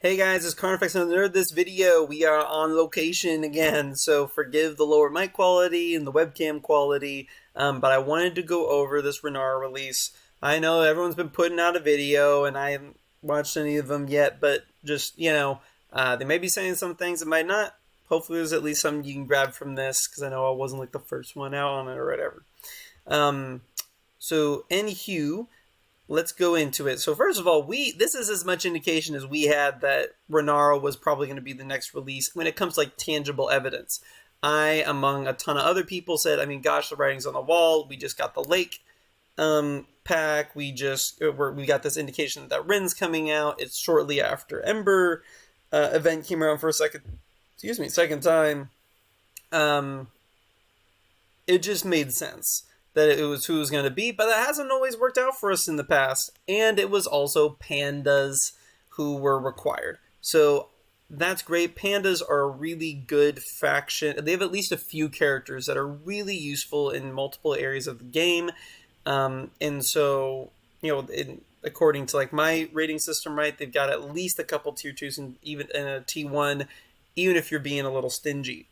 Hey guys, it's Carnifex and Nerd. This video, we are on location again, so forgive the lower mic quality and the webcam quality, but I wanted to go over this Renara release. I know everyone's been putting out a video, and I haven't watched any of them yet, but just, they may be saying some things that might not. Hopefully there's at least something you can grab from this, because I know I wasn't like the first one out on it or whatever. So, anywho, let's go into it. So first of all, this is as much indication as we had that Renara was probably going to be the next release when it comes to like tangible evidence. I, among a ton of other people, said, I mean, gosh, the writing's on the wall. We just got the Lake pack. We got this indication that Ren's coming out. It's shortly after Ember event came around for a second time. It just made sense that it was who it was going to be, but that hasn't always worked out for us in the past. And it was also Pandas who were required. So that's great. Pandas are a really good faction. They have at least a few characters that are really useful in multiple areas of the game. And so, according to like my rating system, right, they've got at least a couple tier 2s and even in a T1, even if you're being a little stingy.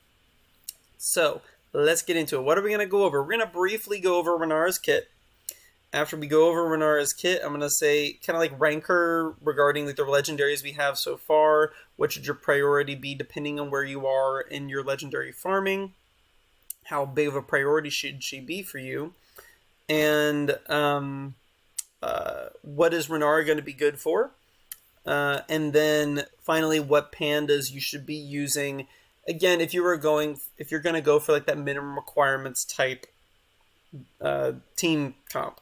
So let's get into it. What are we going to go over? We're going to briefly go over Renara's kit. After we go over Renara's kit, I'm going to say, kind of like rank her regarding like the legendaries we have so far. What should your priority be depending on where you are in your legendary farming? How big of a priority should she be for you? And what is Renara going to be good for? And then finally, what pandas you should be using. Again, if you're going to go for like that minimum requirements type team comp.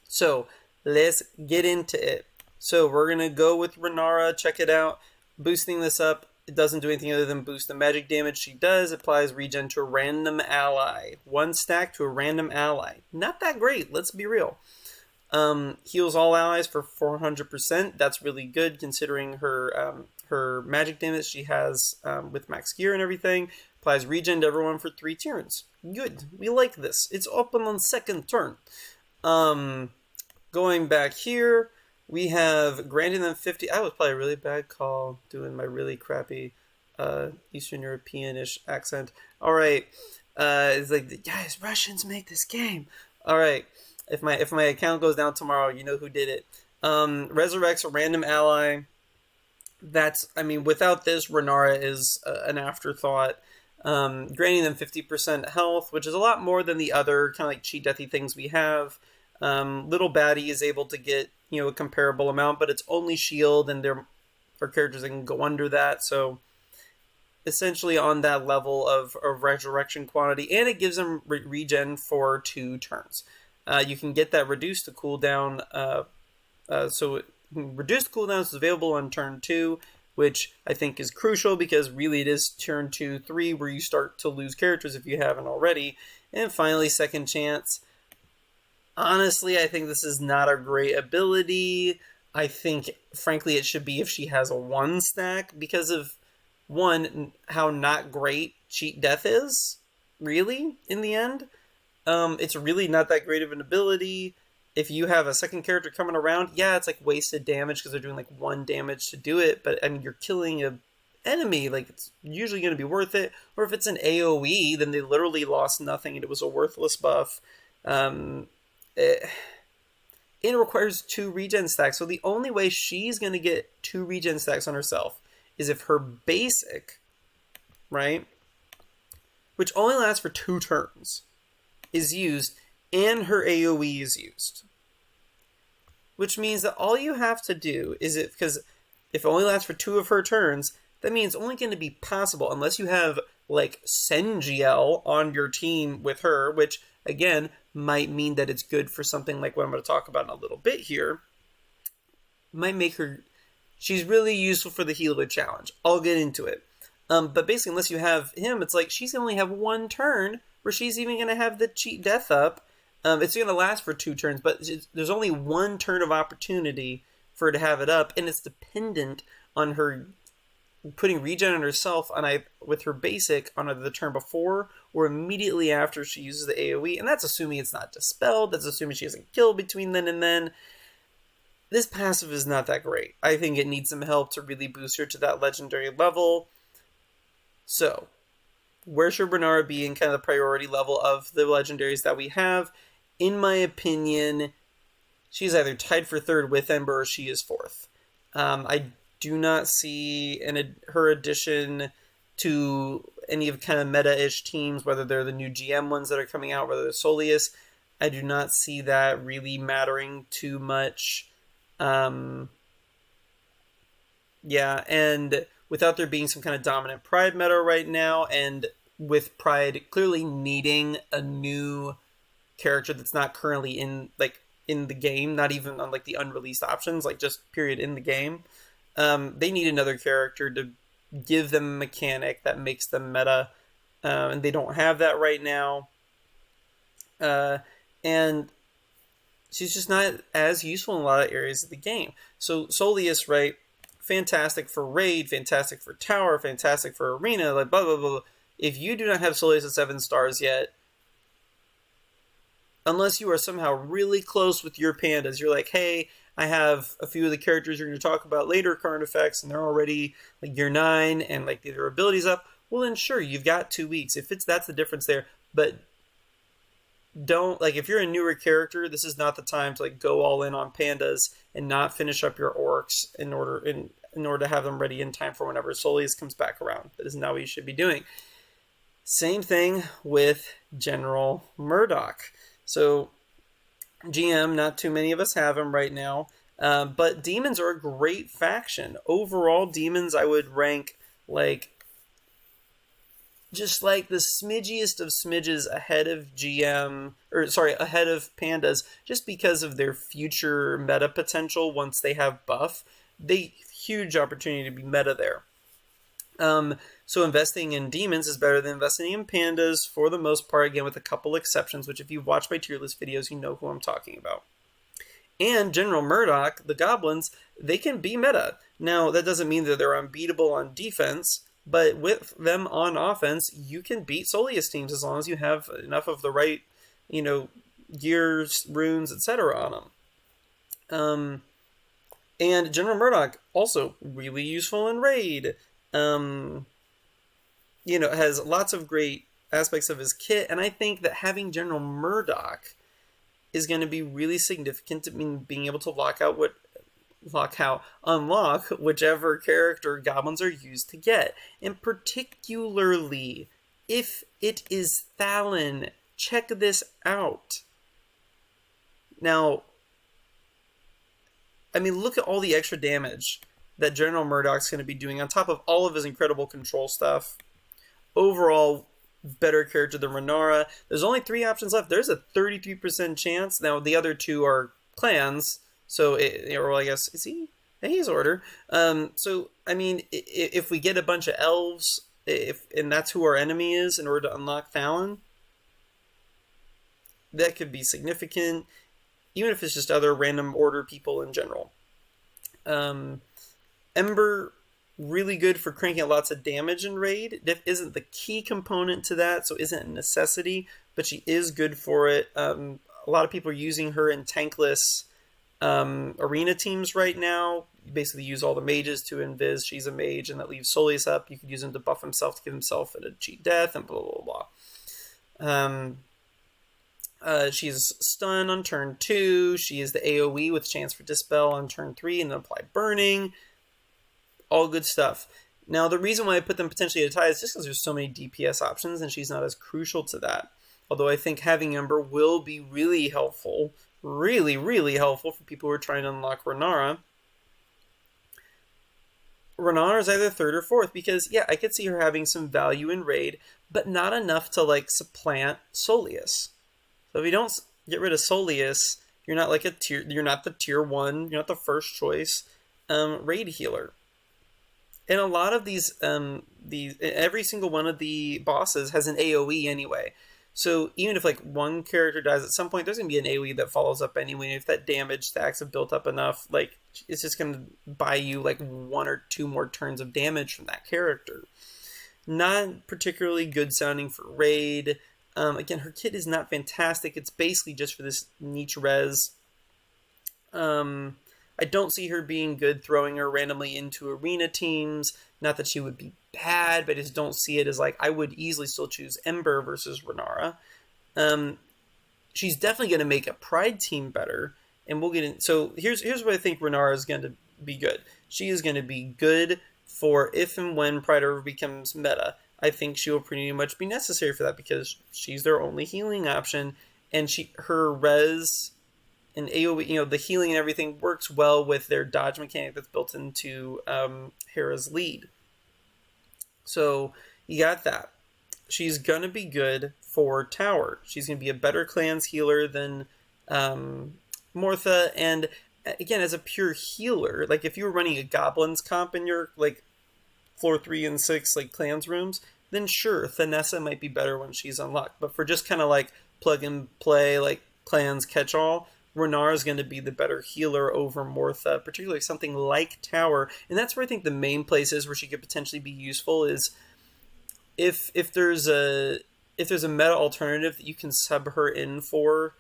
So let's get into it. So we're going to go with Renara. Check it out. Boosting this up. It doesn't do anything other than boost the magic damage she does. Applies regen to a random ally. 1 stack to a random ally. Not that great. Let's be real. Heals all allies for 400%. That's really good considering her magic damage she has with max gear and everything. Applies regen to everyone for 3 turns. Good. We like this. It's open on second turn. Going back here, we have granting them 50. I was probably a really bad call doing my really crappy Eastern European-ish accent. All right. It's like, guys, Russians make this game. All right. If my account goes down tomorrow, you know who did it. Resurrects a random ally. Without this, Renara is an afterthought. Granting them 50% health, which is a lot more than the other kind of like cheat deathy things we have. Little Baddie is able to get, a comparable amount, but it's only shield, and they're for characters that can go under that. So essentially on that level of resurrection quantity, and it gives them regen for 2 turns. You can get that reduced to cooldown. So reduced cooldowns is available on turn 2, which I think is crucial because really it is turn 2, 3 where you start to lose characters if you haven't already. And finally, second chance. Honestly, I think this is not a great ability. I think, frankly, it should be if she has a 1 stack because of, 1, how not great cheat death is, really, in the end. It's really not that great of an ability. If you have a second character coming around, yeah, it's like wasted damage because they're doing like 1 damage to do it. But I mean, you're killing an enemy, like it's usually going to be worth it. Or if it's an AoE, then they literally lost nothing and it was a worthless buff. It requires 2 regen stacks. So the only way she's going to get 2 regen stacks on herself is if her basic, right, which only lasts for 2 turns, is used and her AoE is used. Which means that all you have to do is because if it only lasts for 2 of her turns, that means it's only going to be possible unless you have like Sengiel on your team with her, which again might mean that it's good for something like what I'm going to talk about in a little bit here. Might make her, she's really useful for the healer challenge. I'll get into it. But basically, unless you have him, it's like she's going to only have 1 turn where she's even going to have the cheat death up. It's going to last for 2 turns, but there's only 1 turn of opportunity for her to have it up, and it's dependent on her putting regen on herself with her basic on either the turn before or immediately after she uses the AoE, and that's assuming it's not dispelled. That's assuming she hasn't killed between then and then. this passive is not that great. I think it needs some help to really boost her to that legendary level. So, where should Renara be in kind of the priority level of the legendaries that we have? In my opinion, she's either tied for third with Ember or she is fourth. I do not see her addition to any of kind of meta-ish teams, whether they're the new GM ones that are coming out, whether they're Soleus. I do not see that really mattering too much. Yeah, and without there being some kind of dominant Pride meta right now, and with Pride clearly needing a new character that's not currently in the game, not even on like the unreleased options, like just period in the game. They need another character to give them a mechanic that makes them meta, and they don't have that right now. And she's just not as useful in a lot of areas of the game. So Soleus, right? Fantastic for raid, fantastic for tower, fantastic for arena, like blah blah blah. If you do not have Soleus at 7 stars yet, unless you are somehow really close with your pandas, you're like, hey, I have a few of the characters you're going to talk about later, current effects, and they're already like year 9 and like their abilities up. Well, then sure, you've got 2 weeks. If that's the difference there, but don't like if you're a newer character, this is not the time to like go all in on pandas and not finish up your orcs in order to have them ready in time for whenever Soleus comes back around. That is not what you should be doing. Same thing with General Murdoch. So GM, not too many of us have him right now, but demons are a great faction. Overall, demons I would rank like just like the smidgiest of smidges ahead of ahead of pandas, just because of their future meta potential once they have buff. They huge opportunity to be meta there. So investing in demons is better than investing in pandas for the most part, again with a couple exceptions, which if you've watched my tier list videos, you know who I'm talking about. And General Murdoch, the goblins, they can be meta. Now, that doesn't mean that they're unbeatable on defense, but with them on offense, you can beat Soleus teams as long as you have enough of the right, gears, runes, etc. on them. And General Murdoch, also really useful in raid. Has lots of great aspects of his kit, and I think that having General Murdoch is going to be really significant to being able to unlock whichever character goblins are used to get. And particularly if it is Thalon. Check this out. Now, look at all the extra damage that General Murdoch's going to be doing on top of all of his incredible control stuff. Overall, better character than Renara. There's only 3 options left. There's a 33% chance. Now, the other 2 are clans. So, I guess, is he? He's Order. If we get a bunch of elves, and that's who our enemy is in order to unlock Thalon, that could be significant, even if it's just other random Order people in general. Ember, really good for cranking out lots of damage in raid. Diff isn't the key component to that, so isn't a necessity, but she is good for it. A lot of people are using her in tankless arena teams right now. You basically use all the mages to invis. She's a mage, and that leaves Soleus up. You could use him to buff himself to give himself a cheat death, and blah, blah, blah. She's stun on turn 2. She is the AoE with chance for dispel on turn 3 and then apply burning. All good stuff. Now, the reason why I put them potentially at a tie is just because there's so many DPS options, and she's not as crucial to that. Although I think having Ember will be really helpful, really, really helpful for people who are trying to unlock Renara. Renara is either 3rd or 4th, because, yeah, I could see her having some value in raid, but not enough to, supplant Soleus. So if you don't get rid of Soleus, you're not you're not the tier 1, you're not the first choice raid healer. And a lot of these every single one of the bosses has an AoE anyway. So even if one character dies at some point, there's going to be an AoE that follows up anyway. If that damage stacks have built up enough, it's just going to buy you 1 or 2 more turns of damage from that character. Not particularly good sounding for raid. Again, her kit is not fantastic. It's basically just for this niche res. I don't see her being good throwing her randomly into arena teams. Not that she would be bad, but I just don't see it as like, I would easily still choose Ember versus Renara. She's definitely going to make a Pride team better, and we'll get in. So here's what I think Renara is going to be good. She is going to be good for if and when Pride ever becomes meta. I think she will pretty much be necessary for that because she's their only healing option, and her res and AoE, the healing and everything works well with their dodge mechanic that's built into Hera's lead. So you got that. She's going to be good for tower. She's going to be a better clans healer than Mortha, and again, as a pure healer, like if you were running a goblins comp in your like floor 3 and 6 like clans rooms, then sure, Thanessa might be better when she's unlocked. But for just kind of like plug and play, like clans catch all, Renard is going to be the better healer over Mortha, particularly something like tower. And that's where I think the main places where she could potentially be useful is if there's a meta alternative that you can sub her in for,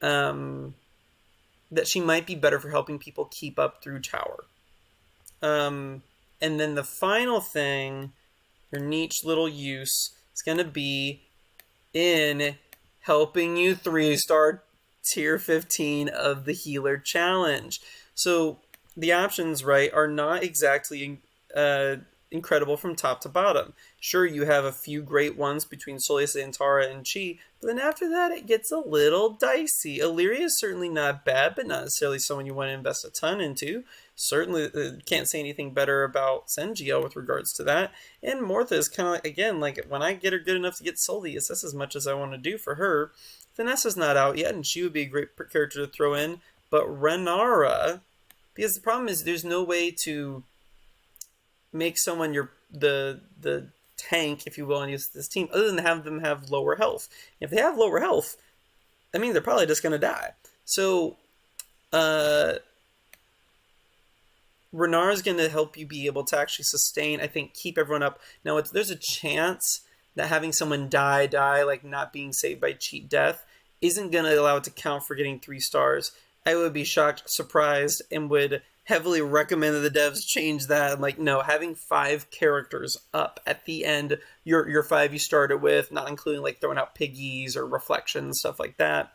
that she might be better for helping people keep up through tower. And then the final thing, your niche little use, is going to be in helping you 3-star tier 15 of the healer challenge. So the options, right, are not exactly incredible from top to bottom. Sure, you have a few great ones between Solis, Antara, and Chi, but then after that it gets a little dicey. Illyria is certainly not bad, but not necessarily someone you want to invest a ton into. Certainly can't say anything better about Sengiel with regards to that. And Mortha is kind of like, again, like when I get her good enough to get Solis, that's as much as I want to do for her. Vanessa's not out yet, and she would be a great character to throw in. But Renara, because the problem is there's no way to make someone the tank, if you will, on this team, other than have them have lower health. If they have lower health, I mean, they're probably just going to die. So, Renard is going to help you be able to actually sustain, I think, keep everyone up. Now, there's a chance that having someone die, like not being saved by cheat death, isn't going to allow it to count for getting 3 stars. I would be shocked, surprised, and would heavily recommend that the devs change that. I'm like, no, having 5 characters up at the end, your 5 you started with, not including like throwing out piggies or reflections, stuff like that.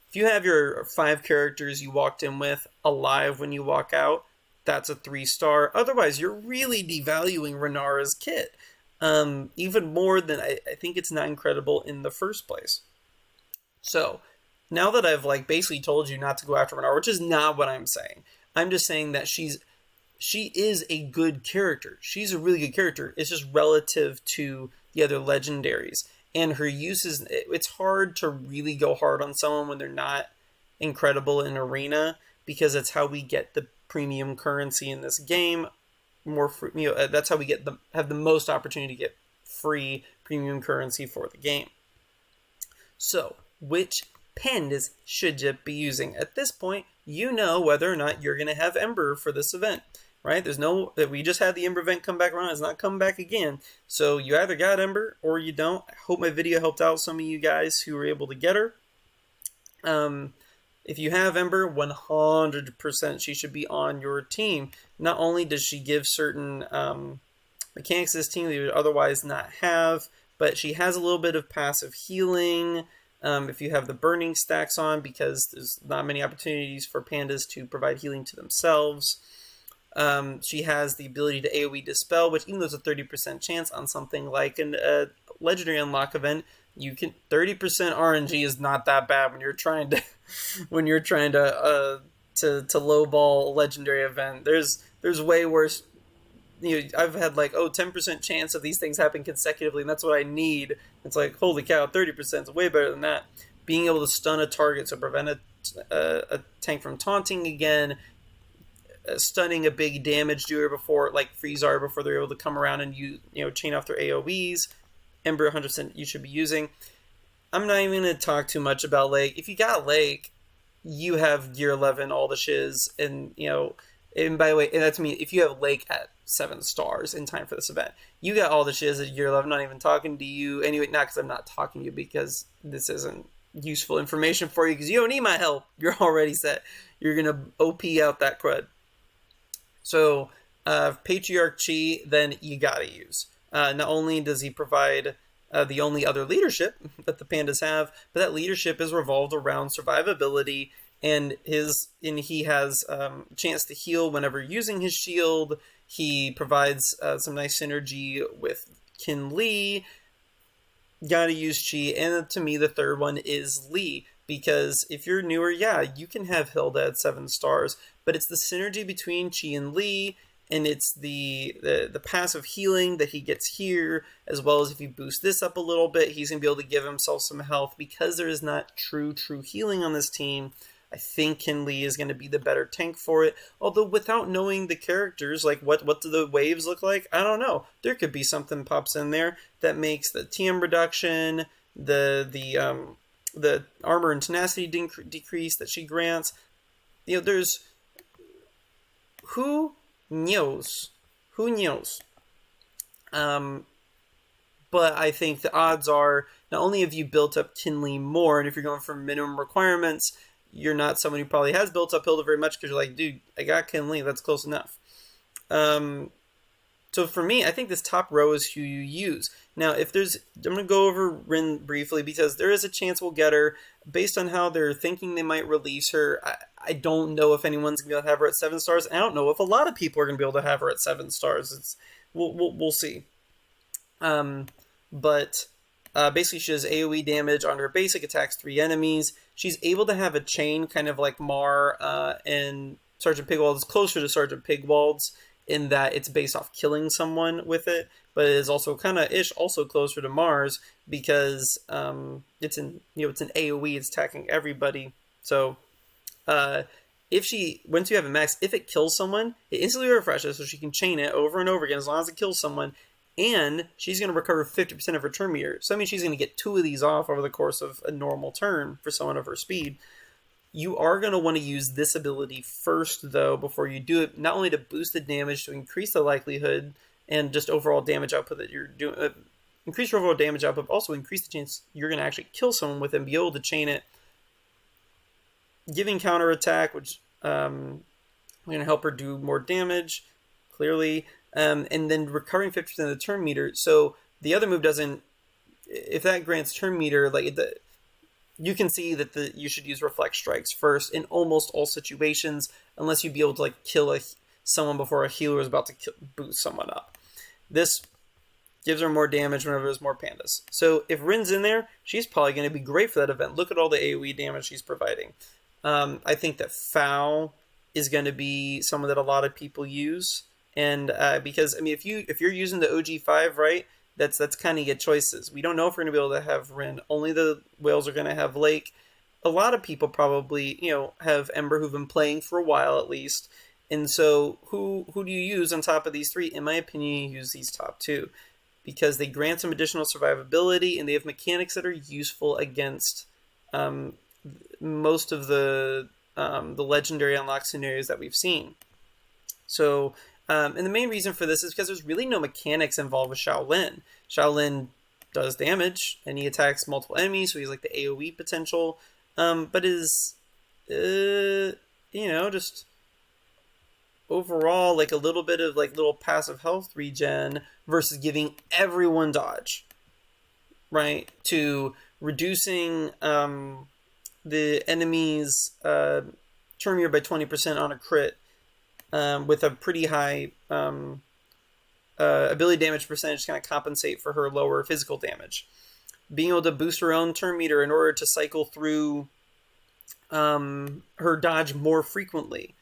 If you have your 5 characters you walked in with alive when you walk out, that's a 3-star. Otherwise, you're really devaluing Renara's kit. Even more than I think it's not incredible in the first place. So, now that I've like basically told you not to go after Renara, which is not what I'm saying. I'm just saying that she is a good character. She's a really good character. It's just relative to the other legendaries. And her uses, it's hard to really go hard on someone when they're not incredible in arena, because that's how we get the premium currency in this game. That's how we have the most opportunity to get free premium currency for the game. So, which pandas should you be using? At this point, you know whether or not you're going to have Ember for this event, right? We just had the Ember event come back around. It's not come back again. So you either got Ember or you don't. I hope my video helped out some of you guys who were able to get her. If you have Ember, 100% she should be on your team. Not only does she give certain mechanics to this team that you would otherwise not have, but she has a little bit of passive healing. If you have the burning stacks on, because there's not many opportunities for pandas to provide healing to themselves. She has the ability to AoE dispel, which even though it's a 30% chance on something like a legendary unlock event, you can 30% RNG is not that bad when you're trying to lowball a legendary event. There's way worse. I've had like 10% chance of these things happen consecutively, and that's what I need. It's like, holy cow, 30% is way better than that. Being able to stun a target, so prevent a tank from taunting again, stunning a big damage doer before, like Freezar, before they're able to come around and chain off their AoEs. Ember 100% you should be using. I'm not even going to talk too much about Lake. If you got Lake, you have gear 11, all the shiz, and by the way, and that's me, if you have Lake at 7 stars in time for this event, you got all the shiz at gear 11. I'm not even talking to you anyway, not because I'm not talking to you, because this isn't useful information for you because you don't need my help. You're already set. You're going to OP out that crud. So, Patriarch Chi, then you gotta use. Not only does he provide the only other leadership that the pandas have, but that leadership is revolved around survivability, and he has a chance to heal whenever using his shield. He provides some nice synergy with Kin Lee. Gotta use Chi, and to me the third one is Lee, because if you're newer, yeah, you can have Hilda at 7 stars, but it's the synergy between Chi and Lee, and it's the passive healing that he gets here, as well as if you boost this up a little bit, he's going to be able to give himself some health. Because there is not true healing on this team, I think Kin Lee is going to be the better tank for it. Although without knowing the characters, like what do the waves look like, I don't know. There could be something pops in there that makes the TM reduction, the armor and tenacity decrease that she grants. There's who knows. But I think the odds are, not only have you built up Kin Lee more, and if you're going for minimum requirements, you're not someone who probably has built up Hilda very much because you're like, dude, I got Kin Lee, that's close enough. So for me, I think this top row is who you use. Now, I'm going to go over Rin briefly because there is a chance we'll get her. Based on how they're thinking they might release her, I don't know if anyone's going to be able to have her at 7 stars. I don't know if a lot of people are going to be able to have her at 7 stars. We'll see. But basically she does AoE damage on her basic, attacks 3 enemies. She's able to have a chain, kind of like Mar and Sergeant Pigwald's, closer to Sergeant Pigwald's, in that it's based off killing someone with it, but it is also kind of also closer to Mars because it's an AoE, it's attacking everybody. So once you have a max, if it kills someone, it instantly refreshes, so she can chain it over and over again as long as it kills someone, and she's going to recover 50% of her turn meter. So that means she's going to get 2 of these off over the course of a normal turn for someone of her speed. You are going to want to use this ability first, though, before you do it, not only to boost the damage, to increase the likelihood and just overall damage output that you're doing, increase your overall damage output, but also increase the chance you're going to actually kill someone with it and be able to chain it. Giving counterattack, which going to help her do more damage, clearly, and then recovering 50% of the turn meter. So the other move doesn't, if that grants turn meter, you can see that you should use reflect strikes first in almost all situations, unless you'd be able to kill someone before a healer is about to boost someone up. This gives her more damage whenever there's more pandas. So if Rin's in there, she's probably going to be great for that event. Look at all the AoE damage she's providing. I think that Foul is going to be someone that a lot of people use, and because if you're using the OG5, right? That's kind of your choices. We don't know if we're going to be able to have Rin. Only the whales are going to have Lake. A lot of people probably, have Ember who've been playing for a while at least. And so who do you use on top of these 3? In my opinion, you use these top 2. Because they grant some additional survivability and they have mechanics that are useful against most of the legendary unlock scenarios that we've seen. So... and the main reason for this is because there's really no mechanics involved with Shaolin. Shaolin does damage, and he attacks multiple enemies, so he's the AoE potential. But is, just overall, a little bit of, little passive health regen versus giving everyone dodge, right? To reducing the enemy's turn meter by 20% on a crit. With a pretty high ability damage percentage to kind of compensate for her lower physical damage. Being able to boost her own turn meter in order to cycle through her dodge more frequently.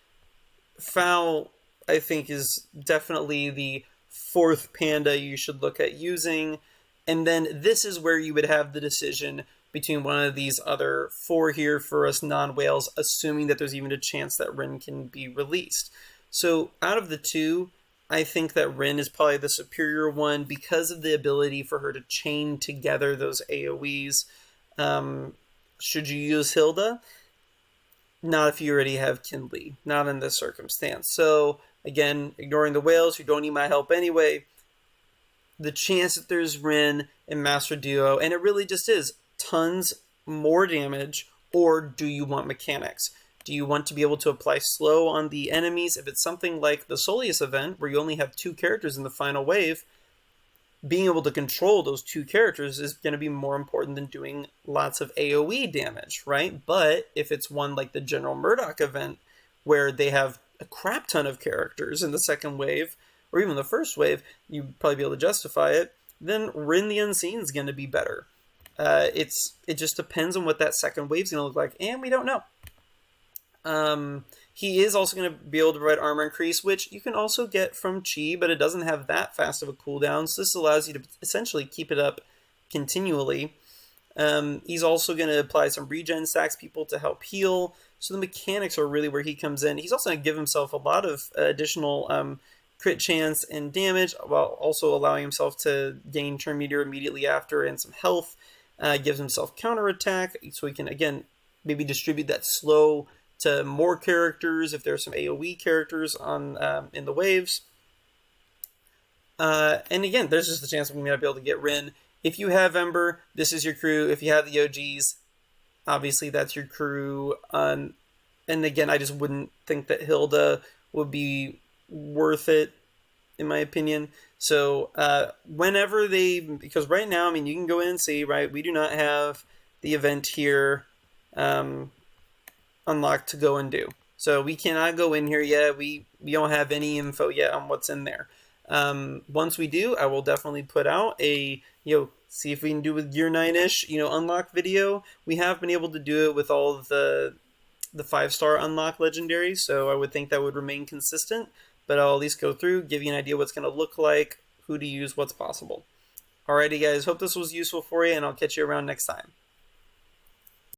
Foul, I think, is definitely the 4th panda you should look at using. And then this is where you would have the decision between one of these other 4 here for us non-whales, assuming that there's even a chance that Rin can be released. So out of the 2, I think that Rin is probably the superior one because of the ability for her to chain together those AoEs. Should you use Hilda? Not if you already have Kin Lee. Not in this circumstance. So again, ignoring the whales who don't need my help anyway, the chance that there's Rin and Master Duo, and it really just is tons more damage, or do you want mechanics? Do you want to be able to apply slow on the enemies? If it's something like the Soleus event, where you only have 2 characters in the final wave, being able to control those 2 characters is going to be more important than doing lots of AoE damage, right? But if it's one like the General Murdoch event, where they have a crap ton of characters in the second wave, or even the first wave, you'd probably be able to justify it, then Rin the Unseen is going to be better. It just depends on what that second wave is going to look like, and we don't know. He is also going to be able to provide armor increase, which you can also get from Chi, but it doesn't have that fast of a cooldown, so this allows you to essentially keep it up continually. He's also going to apply some regen stacks people to help heal, so the mechanics are really where he comes in. He's also going to give himself a lot of additional crit chance and damage, while also allowing himself to gain Turn Meteor immediately after and some health. Gives himself counterattack, so he can, again, maybe distribute that slow to more characters if there's some AoE characters on in the waves. And again, there's just a chance we may not be able to get Rin. If you have Ember, this is your crew. If you have the OGs, obviously that's your crew. And again, I just wouldn't think that Hilda would be worth it, in my opinion. So whenever because right now, I mean, you can go in and see, right, we do not have the event here unlocked to go and do. So we cannot go in here yet. We don't have any info yet on what's in there. Once we do, I will definitely put out a, see if we can do with Gear 9-ish, unlock video. We have been able to do it with all of the 5-star unlock legendaries, so I would think that would remain consistent, but I'll at least go through, give you an idea what's going to look like, who to use, what's possible. Alrighty guys, hope this was useful for you, and I'll catch you around next time.